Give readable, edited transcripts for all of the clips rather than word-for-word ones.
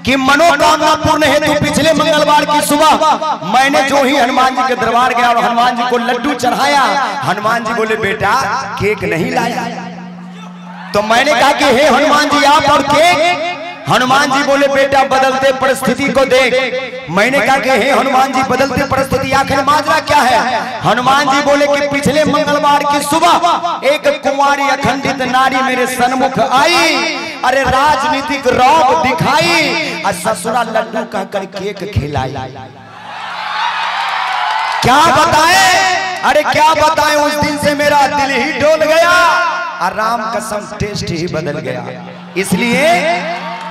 कि मनोकामना पूर्ण हेतु पिछले मंगलवार की सुबह मैंने जो ही हनुमान जी के दरबार गया और हनुमान जी को लड्डू चढ़ाया, हनुमान जी बोले बेटा केक नहीं लाया। तो मैंने कहा कि हे हनुमान जी आप और केक? हनुमान जी बोले बेटा बदलते परिस्थिति को देख। मैंने कहा कि हे हनुमान जी बदलते परिस्थिति आखिर माजरा क्या है? हनुमान जी बोले कि पिछले मंगलवार की सुबह एक कुंवारी अखंडित नारी मेरे सन्मुख आई, अरे राजनीतिक रौब दिखाई और ससुरा लड्डू कहकर केक खिलाई। क्या बताएं, अरे क्या बताएं, उस दिन से मेरा दिल ही डोल गया और राम कसम टेस्ट ही बदल गया।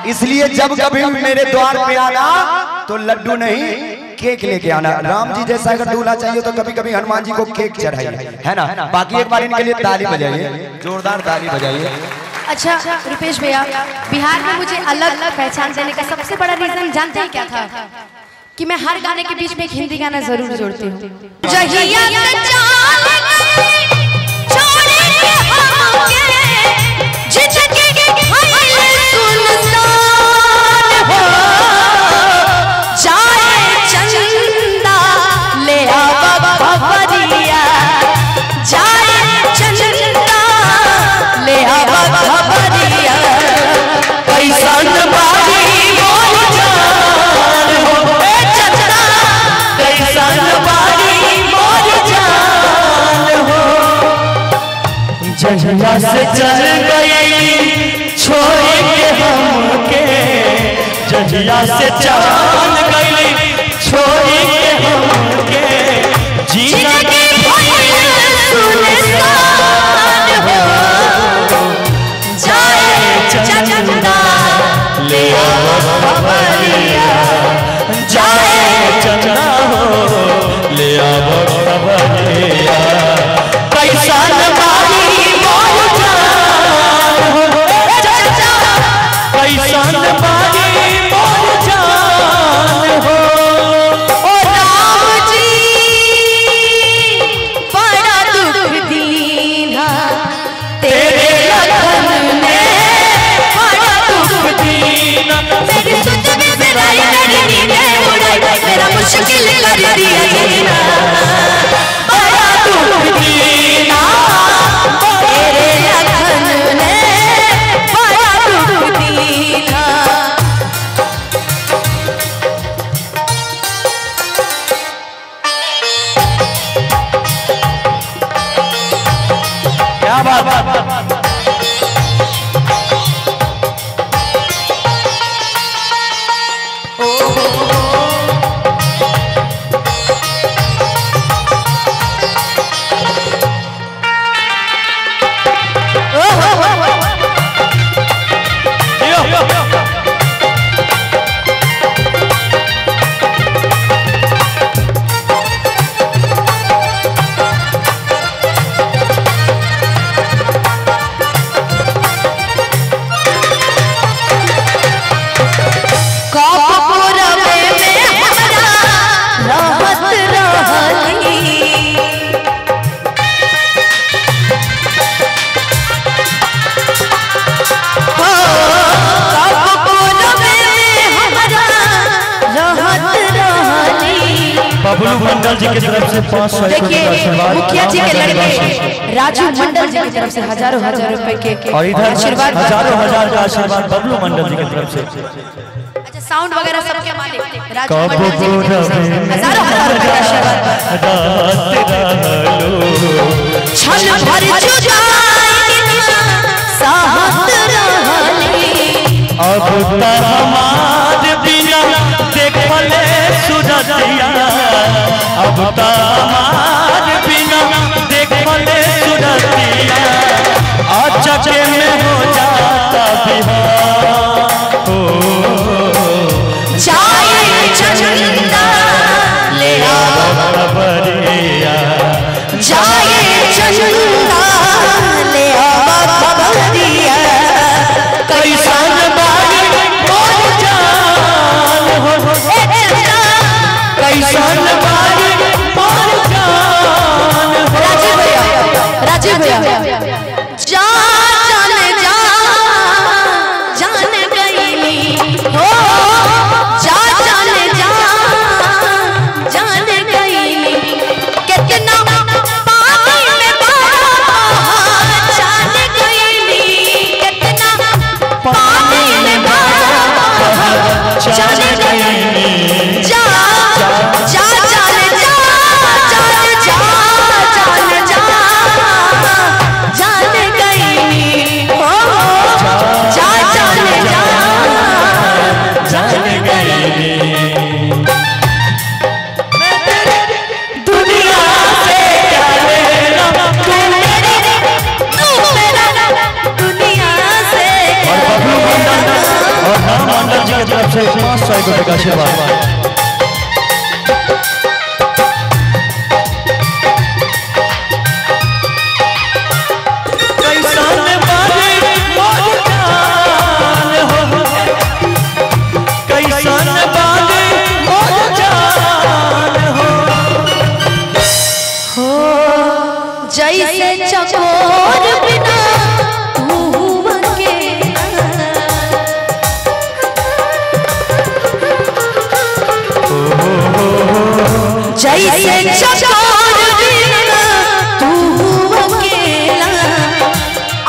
इसलिए जब कभी मेरे द्वार पे आना तो लड्डू नहीं केक लेके आना। राम जी जैसा अगर दूल्हा चाहिए तो कभी कभी हनुमान जी को केक चढ़ाइए, है ना। बाकी एक बार इनके लिए ताली बजाइए, जोरदार ताली बजाइए। अच्छा रुपेश भैया, बिहार में मुझे अलग पहचान देने का सबसे बड़ा रीजन जानते हैं क्या था? कि मैं हर गाने के बीच में एक हिंदी गाना जरूर जोड़ती हूँ। जहिया से चल गई छोड़ के हमके, जहिया से चल गई छोड़ के हमके, जिंदगी सुनसान हो जाए चंदा ले आओ खबरिया, जाए चंदा हो ले आओ खबरिया। कैसा मुश्किल कर दिया बड़ा दुख दीना, तेरे लगन ने बड़ा दुख दीना। क्या बात बबलू मंडल जी की तरफ से 500। देखिए मुखिया जी के लड़के राजू मंडल जी की तरफ से हजारों रुपए के और इधर आशीर्वाद हजारों का आशीर्वाद बबलू मंडल जी की तरफ से। अच्छा साउंड वगैरह सबके मालिक राजू मंडल जी की तरफ से हजारों रुपए का आशीर्वाद। छल भर जुदाई साहत रहली, अब तक हमार बिना देखले सुरतिया, अब तमार बिना देखले सुरतिया, अचके में हो जाता बिहार हो जाए चंदा ले आओ खबरिया, जाए चंदा ले आओ खबरिया। कैसन बारी मोर जान हो, कैसन बारी मोर जान हो। राजीव भैया जान गईली हो। जाने गई जा जा जाने जा जाने जा जाने जा जाने गई हो जा जाने जा जाने गई दुनिया से क्या लेना तू मेरा दुनिया से और बबलू मंडल और राम मंडल जी की तरफ से 500 रुपए का आशीर्वाद। जैसे चकोर बिना तू अकेला जैसे चकोर बिना तू अकेला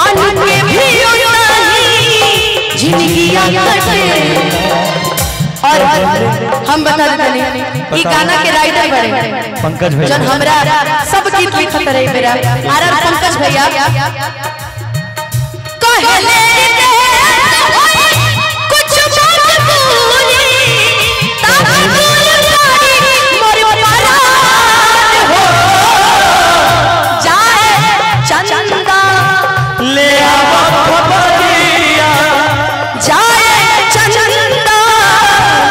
अनके भी नहीं जिंदगियां कटे। और हम बता देते ई गाना के राइटर बड़े पंकज भैया जन हमरा सब गीत लिखत रहे मेरा आर पंकज भैया कहले कुछ मजबूरी मोर परान हो जाए चंदा ले आवा खबरिया जाए चंदा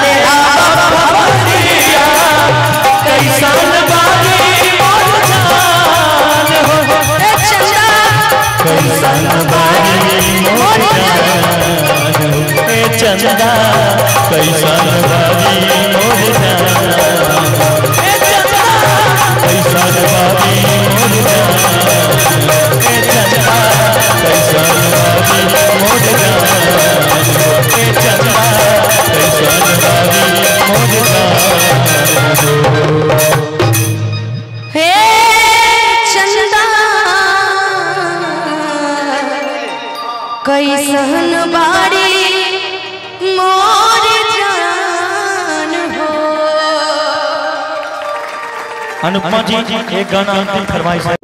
ले आवा खबरिया कैसन बागी मोर जान हो चंदा कैसन बागी मोर जान हो ए चंदा कैसन बागी मोर जान ए चंदा कैसन बागी मोर जान ए चंदा कैसन बागी मोर जान ए चंदा कैसन बागी मोर जान हे चंदा कैसन बाड़ी मोर जान हो। अनुपमा जी एक गाना अंतिम फरमाइश है।